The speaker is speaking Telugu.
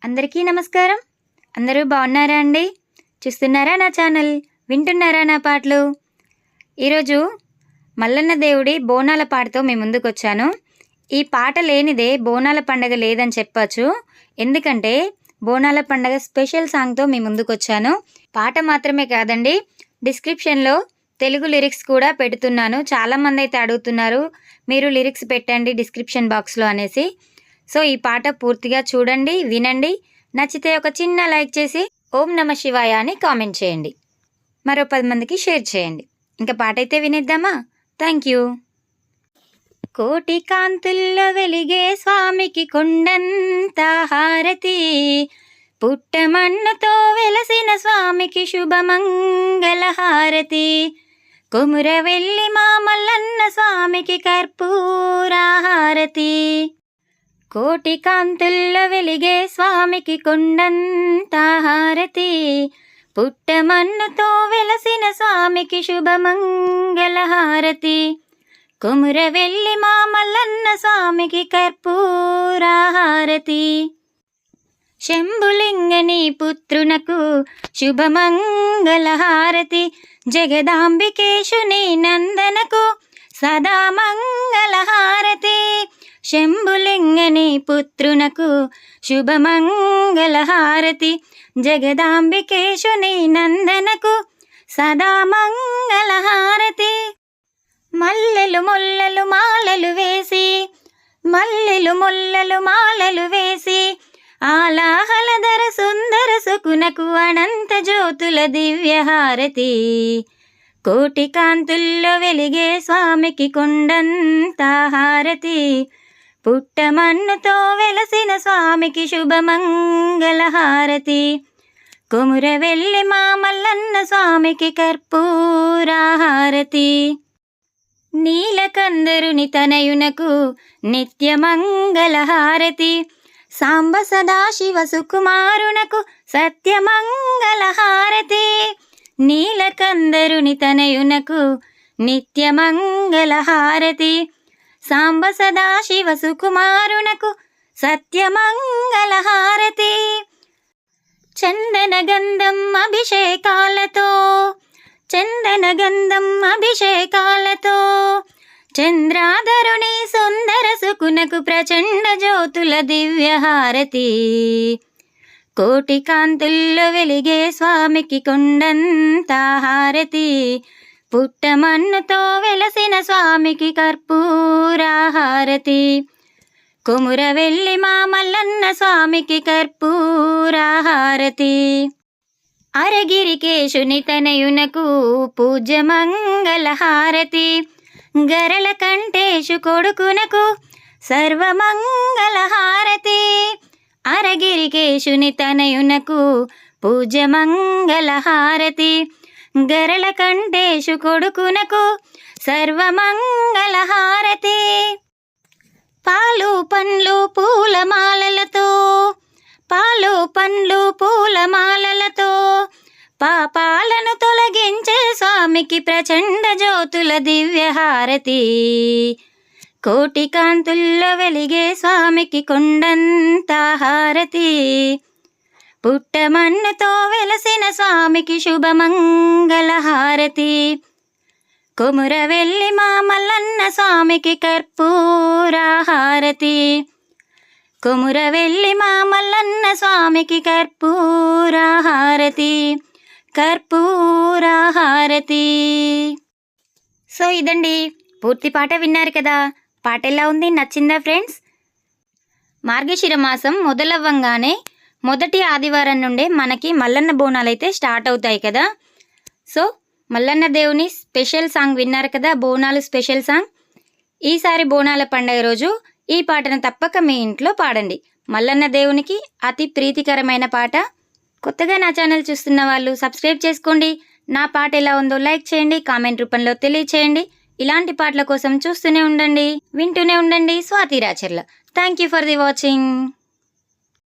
అందరికీ నమస్కారం. అందరూ బాగున్నారా అండి? చూస్తున్నారా నా ఛానల్? వింటున్నారా నా పాటలు? ఈరోజు మల్లన్న దేవుడి బోనాల పాటతో మీ ముందుకొచ్చాను. ఈ పాట లేనిదే బోనాల పండగ లేదని చెప్పచ్చు. ఎందుకంటే బోనాల పండగ స్పెషల్ సాంగ్తో మీ ముందుకొచ్చాను. పాట మాత్రమే కాదండి, డిస్క్రిప్షన్లో తెలుగు లిరిక్స్ కూడా పెడుతున్నాను. చాలామంది అయితే అడుగుతున్నారు, మీరు లిరిక్స్ పెట్టండి డిస్క్రిప్షన్ బాక్స్లో అనేసి. సో ఈ పాట పూర్తిగా చూడండి, వినండి. నచ్చితే ఒక చిన్న లైక్ చేసి ఓం నమ శివాయ అని కామెంట్ చేయండి. మరో 10 మందికి షేర్ చేయండి. ఇంకా పాట అయితే వినేద్దామా? Thank you. కోటి కాంతుల్లో వెలిగే స్వామికి కొండంత హారతి, పుట్టమన్నుతో వెలసిన స్వామికి శుభమంగళ హారతి, కొమురవెల్లి మా మల్లన్న స్వామికి కర్పూర హారతి. కోటి కాంతుల్లో వెలిగే స్వామికి కొండంత హారతి, పుట్టమన్నుతో వెలసిన స్వామికి శుభమంగళ హారతి, కొమురవెల్లి మా మల్లన్న స్వామికి కర్పూర హారతి. శంభులింగని పుత్రునకు శుభమంగళ హారతి, జగదాంబికేశుని నందనకు సదా మంగళ హారతి. శంభులింగని పుత్రునకు శుభమంగళ హారతి, జగదాంబికేశుని నందనకు సదా మంగళ హారతి. మల్లెలు ముల్లలు మాలలు వేసి, మల్లెలు ముల్లలు మాలలు వేసి, ఆలాహలధర సుందర సుకునకు అనంత జ్యోతుల దివ్య హారతి. కోటి కాంతుల్లో వెలిగే స్వామికి కొండంత హారతి, పుట్టమన్నుతో వెలసిన స్వామికి శుభమంగళ హారతి, కొమురవెల్లి మా మల్లన్న స్వామికి కర్పూర హారతి. నీలకందరుని తనయునకు నిత్యమంగళ హారతి, సాంబ సదాశివ సుకుమారునకు సత్యమంగళ హారతి. నీలకందరుని తనయునకు నిత్యమంగళ హారతి, సాంబ సదాశివ సుకుమారునకు సత్యమంగళ హారతి. చందన గంధం అభిషేకాలతో, చందన గంధం అభిషేకాలతో, చంద్రాధరుని సుందర సుకునకు ప్రచండ జ్యోతుల దివ్య హారతి. కోటి కాంతుల్లో వెలిగే స్వామికి కొండంత హారతి, పుట్టమన్నుతో వెలసిన స్వామికి కర్పూర హారతి, కొమురవెల్లి మా మల్లన్న స్వామికి కర్పూర హారతి. అరగిరికేశుని తనయునకు పూజ్యమంగళ హారతి, గరళ కంఠేశు కొడుకునకు సర్వమంగళ హారతి. అరగిరికేశుని తనయునకు పూజ్యమంగళ హారతి, గరళ కంఠేశు కొడుకునకు సర్వమంగళ హారతి. పాలు పండ్లు పూలమాలలతో, పాలు పండ్లు పూలమాలలతో, పాపాలను తొలగించే స్వామికి ప్రచండ జ్యోతుల దివ్య హారతి. కోటి కాంతుల్లో వెలిగే స్వామికి కొండంత హారతి, పుట్టమన్నుతో వెలసిన స్వామికి శుభమంగళ హారతి, కొమురవెల్లి మా మల్లన్న స్వామికి కర్పూర హారతి, కొమురవెల్లి మా మల్లన్న స్వామికి కర్పూర హారతి, కర్పూర హారతి. సో ఇదండి, పూర్తి పాట విన్నారు కదా. పాట ఎలా ఉంది? నచ్చిందా ఫ్రెండ్స్? మార్గశిర మాసం మొదలవ్వంగానే మొదటి ఆదివారం నుండే మనకి మల్లన్న బోనాలు అయితే స్టార్ట్ అవుతాయి కదా. సో మల్లన్న దేవుని స్పెషల్ సాంగ్ విన్నారు కదా, బోనాలు స్పెషల్ సాంగ్. ఈసారి బోనాల పండుగ రోజు ఈ పాటను తప్పక మీ ఇంట్లో పాడండి. మల్లన్న దేవునికి అతి ప్రీతికరమైన పాట. కొత్తగా నా ఛానల్ చూస్తున్న వాళ్ళు సబ్స్క్రైబ్ చేసుకోండి. నా పాట ఎలా ఉందో లైక్ చేయండి, కామెంట్ రూపంలో తెలియచేయండి. ఇలాంటి పాటల కోసం చూస్తూనే ఉండండి, వింటూనే ఉండండి. Swathi Racharla. Thank you for the watching.